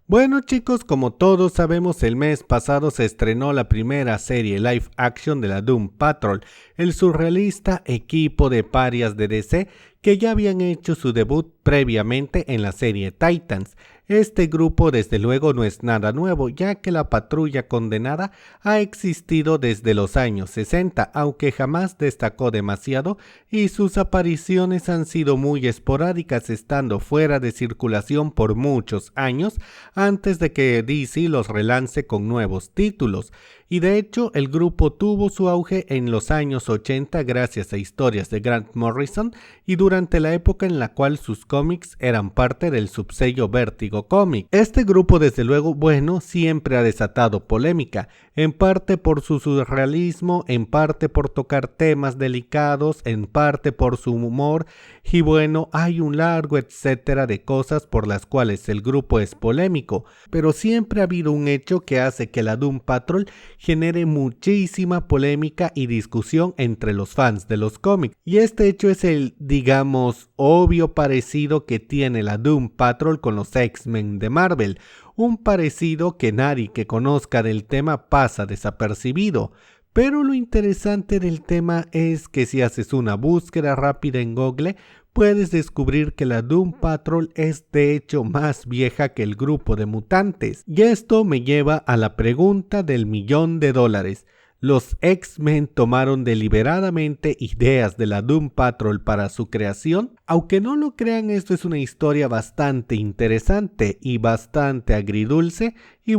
Bueno chicos, como todos sabemos, el mes pasado se estrenó la primera serie live action de la Doom Patrol, el surrealista equipo de parias de DC que ya habían hecho su debut previamente en la serie Titans. Este grupo desde luego no es nada nuevo, ya que la Patrulla Condenada ha existido desde los años 60, aunque jamás destacó demasiado y sus apariciones han sido muy esporádicas, estando fuera de circulación por muchos años antes de que DC los relance con nuevos títulos. Y de hecho el grupo tuvo su auge en los años 80 gracias a historias de Grant Morrison y durante la época en la cual sus cómics eran parte del subsello Vértigo Comics. Este grupo desde luego, siempre ha desatado polémica, en parte por su surrealismo, en parte por tocar temas delicados, en parte por su humor y hay un largo etcétera de cosas por las cuales el grupo es polémico, pero siempre ha habido un hecho que hace que la Doom Patrol genere muchísima polémica y discusión entre los fans de los cómics, y este hecho es el, digamos, obvio parecido que tiene la Doom Patrol con los X-Men de Marvel, un parecido que nadie que conozca del tema pasa desapercibido. Pero lo interesante del tema es que si haces una búsqueda rápida en Google, puedes descubrir que la Doom Patrol es de hecho más vieja que el grupo de mutantes. Y esto me lleva a la pregunta del $1.000.000. ¿Los X-Men tomaron deliberadamente ideas de la Doom Patrol para su creación? Aunque no lo crean, esto es una historia bastante interesante y bastante agridulce, y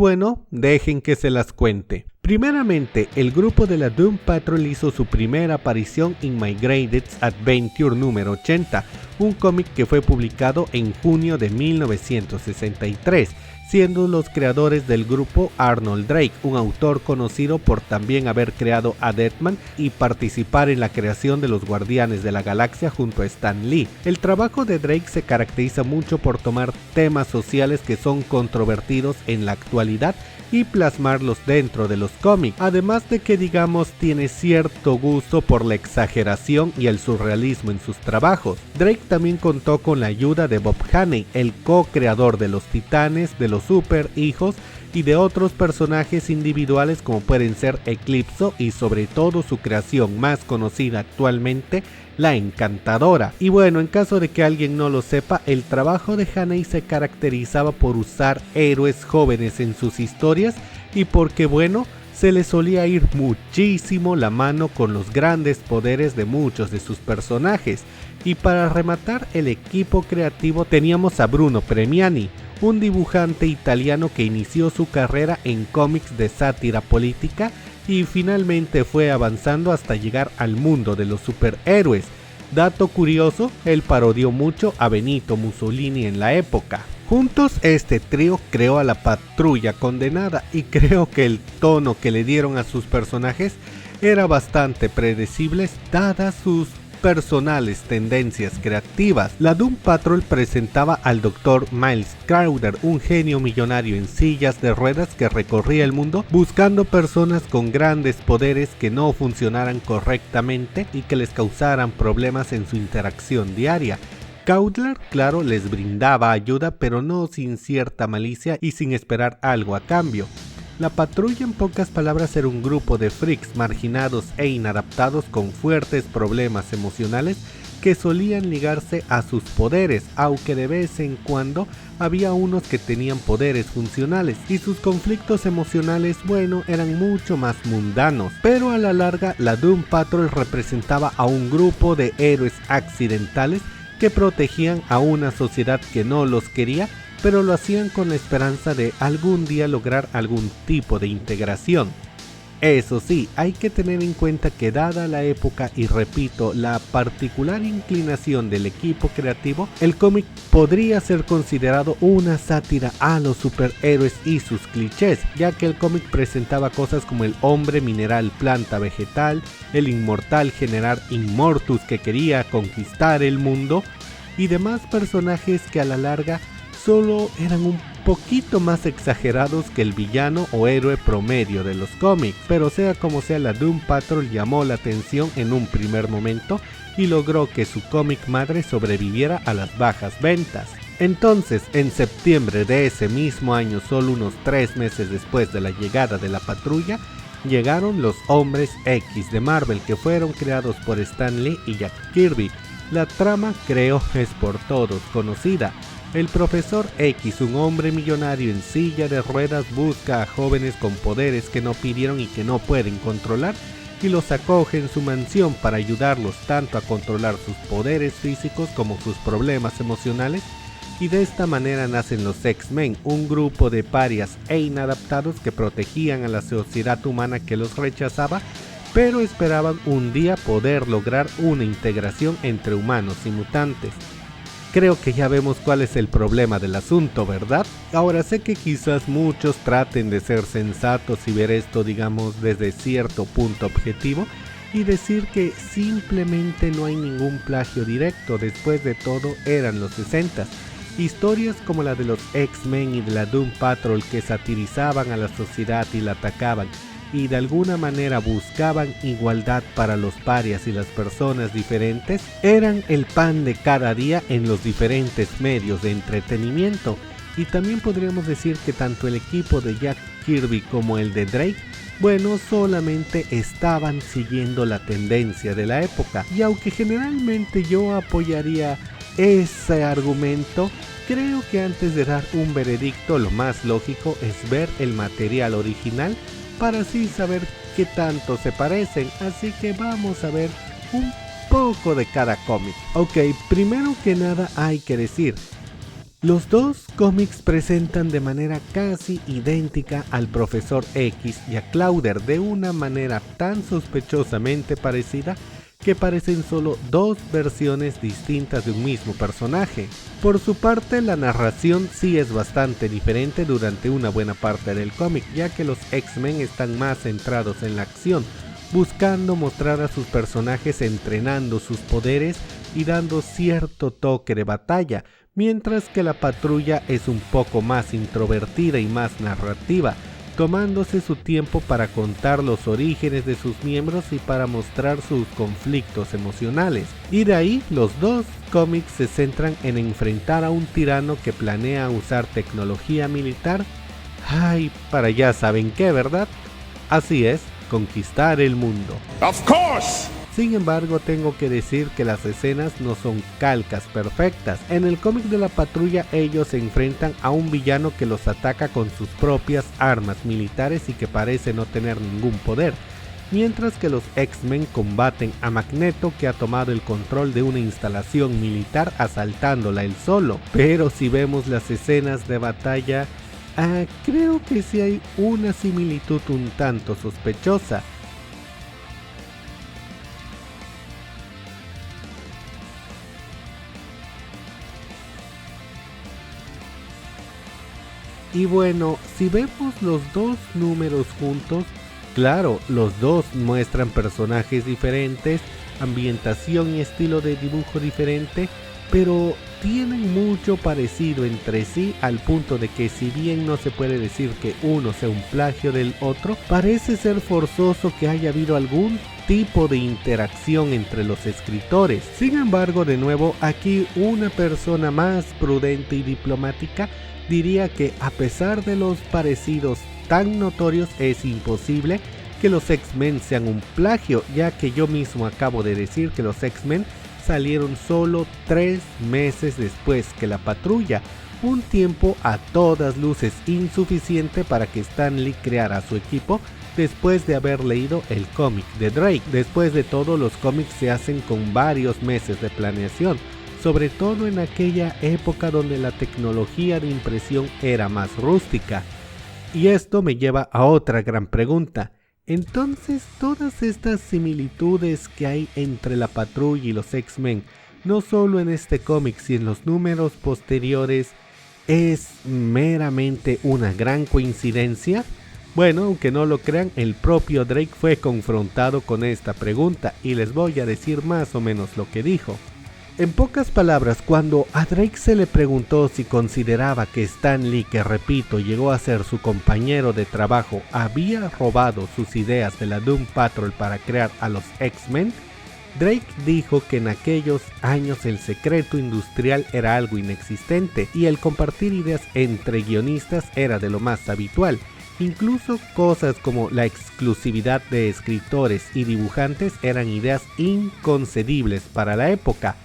dejen que se las cuente. Primeramente, el grupo de la Doom Patrol hizo su primera aparición en My Greatest Adventure número 80, un cómic que fue publicado en junio de 1963, siendo los creadores del grupo Arnold Drake, un autor conocido por también haber creado a Deadman y participar en la creación de los Guardianes de la Galaxia junto a Stan Lee. El trabajo de Drake se caracteriza mucho por tomar temas sociales que son controvertidos en la actualidad y plasmarlos dentro de los cómics, además de que tiene cierto gusto por la exageración y el surrealismo en sus trabajos. Drake también contó con la ayuda de Bob Haney, el co-creador de los Titanes, de los Super Hijos y de otros personajes individuales como pueden ser Eclipso y sobre todo su creación más conocida actualmente, la Encantadora. Y en caso de que alguien no lo sepa, el trabajo de Haney se caracterizaba por usar héroes jóvenes en sus historias y porque se le solía ir muchísimo la mano con los grandes poderes de muchos de sus personajes. Y para rematar el equipo creativo teníamos a Bruno Premiani, un dibujante italiano que inició su carrera en cómics de sátira política y finalmente fue avanzando hasta llegar al mundo de los superhéroes. Dato curioso, él parodió mucho a Benito Mussolini en la época. Juntos este trío creó a la Patrulla Condenada y creo que el tono que le dieron a sus personajes era bastante predecible dadas sus personales tendencias creativas. La Doom Patrol presentaba al Dr. Miles Crowder, un genio millonario en sillas de ruedas que recorría el mundo buscando personas con grandes poderes que no funcionaran correctamente y que les causaran problemas en su interacción diaria. Crowder, claro, les brindaba ayuda, pero no sin cierta malicia y sin esperar algo a cambio. La patrulla, en pocas palabras, era un grupo de freaks marginados e inadaptados con fuertes problemas emocionales que solían ligarse a sus poderes, aunque de vez en cuando había unos que tenían poderes funcionales y sus conflictos emocionales, eran mucho más mundanos. Pero a la larga, la Doom Patrol representaba a un grupo de héroes accidentales que protegían a una sociedad que no los quería, pero lo hacían con la esperanza de algún día lograr algún tipo de integración. Eso sí, hay que tener en cuenta que dada la época y repito, la particular inclinación del equipo creativo, el cómic podría ser considerado una sátira a los superhéroes y sus clichés, ya que el cómic presentaba cosas como el hombre mineral planta vegetal, el inmortal general Immortus que quería conquistar el mundo y demás personajes que a la larga solo eran un poquito más exagerados que el villano o héroe promedio de los cómics, pero sea como sea, la Doom Patrol llamó la atención en un primer momento y logró que su cómic madre sobreviviera a las bajas ventas. Entonces, en septiembre de ese mismo año, solo unos 3 meses después de la llegada de la patrulla, llegaron los Hombres X de Marvel, que fueron creados por Stan Lee y Jack Kirby. La trama, creo, es por todos conocida. El Profesor X, un hombre millonario en silla de ruedas, busca a jóvenes con poderes que no pidieron y que no pueden controlar, y los acoge en su mansión para ayudarlos tanto a controlar sus poderes físicos como sus problemas emocionales. Y de esta manera nacen los X-Men, un grupo de parias e inadaptados que protegían a la sociedad humana que los rechazaba, pero esperaban un día poder lograr una integración entre humanos y mutantes. Creo que ya vemos cuál es el problema del asunto, ¿verdad? Ahora sé que quizás muchos traten de ser sensatos y ver esto, digamos, desde cierto punto objetivo y decir que simplemente no hay ningún plagio directo. Después de todo, eran los 60s. Historias como la de los X-Men y de la Doom Patrol, que satirizaban a la sociedad y la atacaban y de alguna manera buscaban igualdad para los parias y las personas diferentes, eran el pan de cada día en los diferentes medios de entretenimiento. Y también podríamos decir que tanto el equipo de Jack Kirby como el de Drake, bueno, solamente estaban siguiendo la tendencia de la época. Y aunque generalmente yo apoyaría ese argumento, creo que antes de dar un veredicto, lo más lógico es ver el material original para así saber qué tanto se parecen. Así que vamos a ver un poco de cada cómic. Ok, primero que nada hay que decir, los dos cómics presentan de manera casi idéntica al Profesor X y a Clowder, de una manera tan sospechosamente parecida que parecen solo dos versiones distintas de un mismo personaje. Por su parte, la narración sí es bastante diferente durante una buena parte del cómic, ya que los X-Men están más centrados en la acción, buscando mostrar a sus personajes entrenando sus poderes y dando cierto toque de batalla, mientras que la patrulla es un poco más introvertida y más narrativa, tomándose su tiempo para contar los orígenes de sus miembros y para mostrar sus conflictos emocionales. Y de ahí los dos cómics se centran en enfrentar a un tirano que planea usar tecnología militar, para ya saben qué, ¿verdad? Así es, conquistar el mundo. Of course. Sin embargo, tengo que decir que las escenas no son calcas perfectas. En el cómic de la patrulla, ellos se enfrentan a un villano que los ataca con sus propias armas militares y que parece no tener ningún poder, mientras que los X-Men combaten a Magneto, que ha tomado el control de una instalación militar asaltándola él solo. Pero si vemos las escenas de batalla, creo que sí hay una similitud un tanto sospechosa. Y bueno, si vemos los dos números juntos, claro, los dos muestran personajes diferentes, ambientación y estilo de dibujo diferente, pero tienen mucho parecido entre sí, al punto de que si bien no se puede decir que uno sea un plagio del otro, parece ser forzoso que haya habido algún tipo de interacción entre los escritores. Sin embargo, de nuevo, aquí una persona más prudente y diplomática diría que a pesar de los parecidos tan notorios, es imposible que los X-Men sean un plagio, ya que yo mismo acabo de decir que los X-Men salieron solo 3 meses después que la patrulla, un tiempo a todas luces insuficiente para que Stan Lee creara su equipo después de haber leído el cómic de Drake. Después de todo, los cómics se hacen con varios meses de planeación, sobre todo en aquella época donde la tecnología de impresión era más rústica. Y esto me lleva a otra gran pregunta. Entonces, todas estas similitudes que hay entre la patrulla y los X-Men, no solo en este cómic, sino en los números posteriores, ¿es meramente una gran coincidencia? Bueno, aunque no lo crean, el propio Drake fue confrontado con esta pregunta y les voy a decir más o menos lo que dijo. En pocas palabras, cuando a Drake se le preguntó si consideraba que Stan Lee, que repito, llegó a ser su compañero de trabajo, había robado sus ideas de la Doom Patrol para crear a los X-Men, Drake dijo que en aquellos años el secreto industrial era algo inexistente y el compartir ideas entre guionistas era de lo más habitual. Incluso cosas como la exclusividad de escritores y dibujantes eran ideas inconcebibles para la época.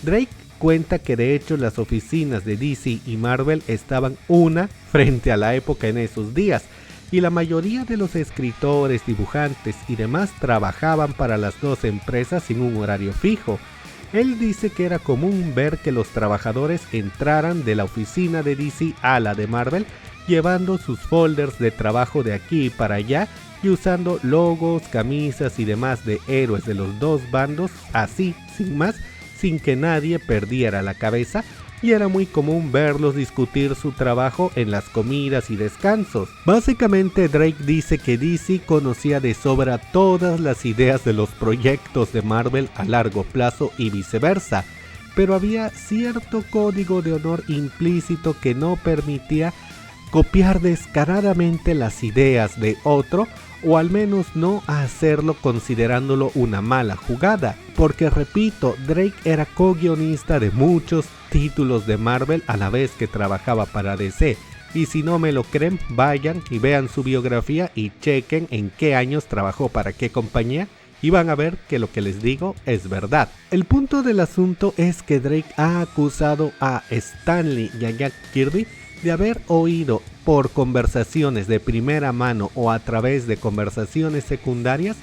Drake cuenta que de hecho las oficinas de DC y Marvel estaban una frente a la época en esos días, y la mayoría de los escritores, dibujantes y demás trabajaban para las dos empresas sin un horario fijo. Él dice que era común ver que los trabajadores entraran de la oficina de DC a la de Marvel llevando sus folders de trabajo de aquí para allá y usando logos, camisas y demás de héroes de los dos bandos, así, sin más, sin que nadie perdiera la cabeza, y era muy común verlos discutir su trabajo en las comidas y descansos. Básicamente Drake dice que DC conocía de sobra todas las ideas de los proyectos de Marvel a largo plazo y viceversa, pero había cierto código de honor implícito que no permitía copiar descaradamente las ideas de otro, o al menos no hacerlo considerándolo una mala jugada, porque repito, Drake era co-guionista de muchos títulos de Marvel a la vez que trabajaba para DC, y si no me lo creen, vayan y vean su biografía y chequen en qué años trabajó para qué compañía, y van a ver que lo que les digo es verdad. El punto del asunto es que Drake ha acusado a Stan Lee y a Jack Kirby de haber oído por conversaciones de primera mano o a través de conversaciones secundarias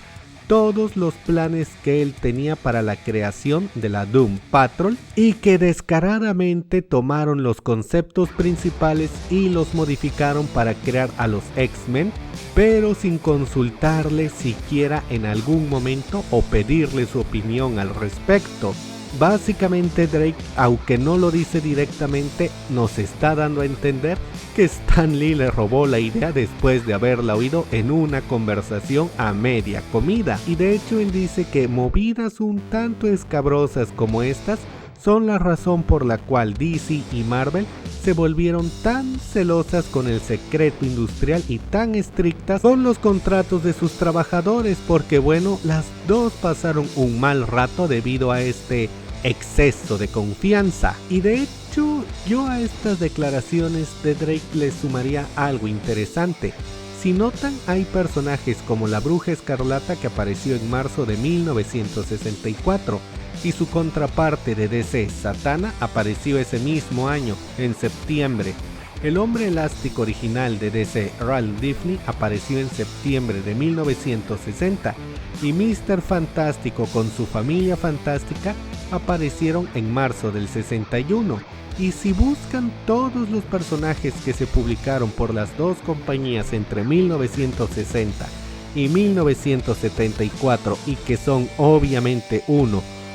todos los planes que él tenía para la creación de la Doom Patrol, y que descaradamente tomaron los conceptos principales y los modificaron para crear a los X-Men, pero sin consultarle siquiera en algún momento o pedirle su opinión al respecto. Básicamente Drake, aunque no lo dice directamente, nos está dando a entender que Stan Lee le robó la idea después de haberla oído en una conversación a media comida. Y de hecho él dice que movidas un tanto escabrosas como estas son la razón por la cual DC y Marvel se volvieron tan celosas con el secreto industrial y tan estrictas con los contratos de sus trabajadores, porque bueno, las dos pasaron un mal rato debido a este exceso de confianza. Y de hecho yo a estas declaraciones de Drake le sumaría algo interesante. Si notan, hay personajes como la Bruja Escarlata, que apareció en marzo de 1964, y su contraparte de DC, Satana, apareció ese mismo año, en septiembre. El Hombre Elástico original de DC, Ralph Dibny, apareció en septiembre de 1960, y Mr. Fantástico con su familia fantástica aparecieron en marzo del 61. Y si buscan todos los personajes que se publicaron por las dos compañías entre 1960 y 1974 y que son obviamente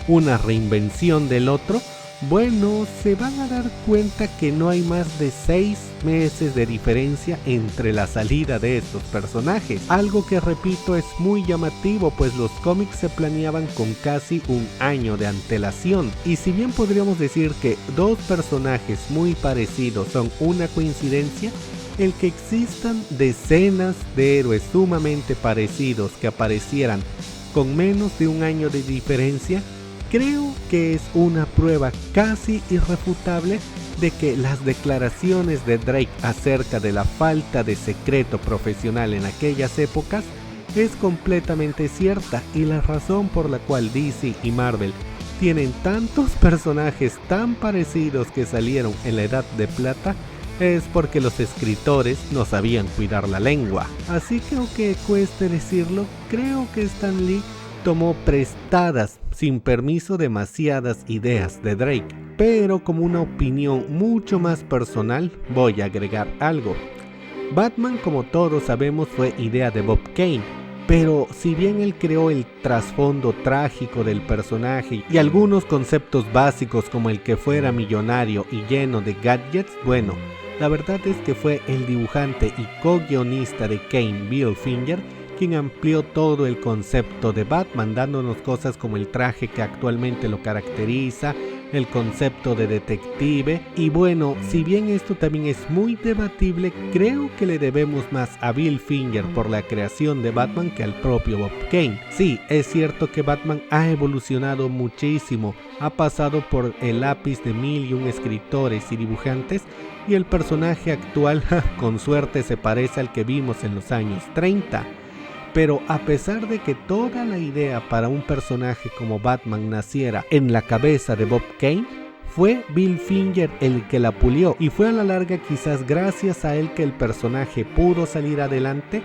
una reinvención del otro, bueno, se van a dar cuenta que no hay más de 6 meses de diferencia entre la salida de estos personajes, algo que repito es muy llamativo, pues los cómics se planeaban con casi un año de antelación, y si bien podríamos decir que dos personajes muy parecidos son una coincidencia, el que existan decenas de héroes sumamente parecidos que aparecieran con menos de un año de diferencia, creo que es una prueba casi irrefutable de que las declaraciones de Drake acerca de la falta de secreto profesional en aquellas épocas es completamente cierta, y la razón por la cual DC y Marvel tienen tantos personajes tan parecidos que salieron en la Edad de Plata es porque los escritores no sabían cuidar la lengua. Así que aunque cueste decirlo, creo que Stan Lee tomó prestadas sin permiso demasiadas ideas de Drake, pero como una opinión mucho más personal voy a agregar algo. Batman, como todos sabemos, fue idea de Bob Kane, pero si bien él creó el trasfondo trágico del personaje y algunos conceptos básicos como el que fuera millonario y lleno de gadgets, bueno, la verdad es que fue el dibujante y co-guionista de Kane, Bill Finger, quien amplió todo el concepto de Batman, dándonos cosas como el traje que actualmente lo caracteriza, el concepto de detective, y bueno, si bien esto también es muy debatible, creo que le debemos más a Bill Finger por la creación de Batman que al propio Bob Kane. Sí, es cierto que Batman ha evolucionado muchísimo, ha pasado por el lápiz de 1001 escritores y dibujantes, y el personaje actual con suerte se parece al que vimos en los años 30. Pero a pesar de que toda la idea para un personaje como Batman naciera en la cabeza de Bob Kane, fue Bill Finger el que la pulió, y fue a la larga quizás gracias a él que el personaje pudo salir adelante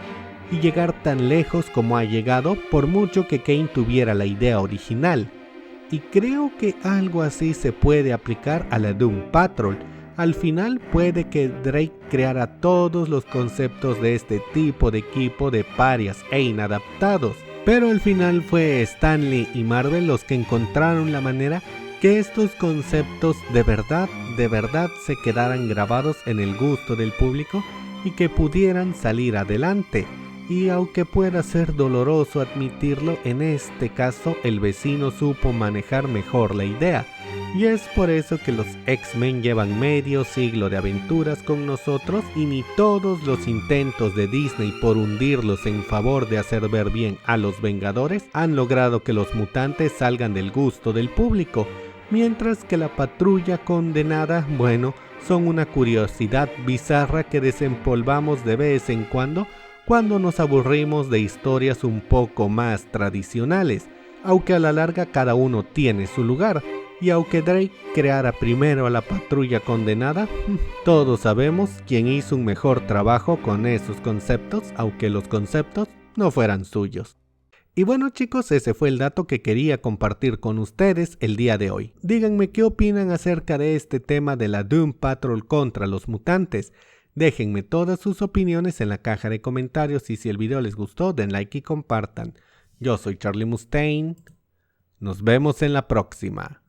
y llegar tan lejos como ha llegado, por mucho que Kane tuviera la idea original. Y creo que algo así se puede aplicar a la Doom Patrol. Al final puede que Drake creara todos los conceptos de este tipo de equipo de parias e inadaptados, pero al final fue Stan Lee y Marvel los que encontraron la manera que estos conceptos de verdad se quedaran grabados en el gusto del público y que pudieran salir adelante. Y aunque pueda ser doloroso admitirlo, en este caso el vecino supo manejar mejor la idea. Y es por eso que los X-Men llevan medio siglo de aventuras con nosotros, y ni todos los intentos de Disney por hundirlos en favor de hacer ver bien a los Vengadores han logrado que los mutantes salgan del gusto del público, mientras que la Patrulla Condenada, bueno, son una curiosidad bizarra que desempolvamos de vez en cuando nos aburrimos de historias un poco más tradicionales, aunque a la larga cada uno tiene su lugar. Y aunque Drake creara primero a la Patrulla Condenada, todos sabemos quién hizo un mejor trabajo con esos conceptos, aunque los conceptos no fueran suyos. Y bueno chicos, ese fue el dato que quería compartir con ustedes el día de hoy. Díganme qué opinan acerca de este tema de la Doom Patrol contra los mutantes. Déjenme todas sus opiniones en la caja de comentarios, y si el video les gustó den like y compartan. Yo soy Charlie Mustaine, nos vemos en la próxima.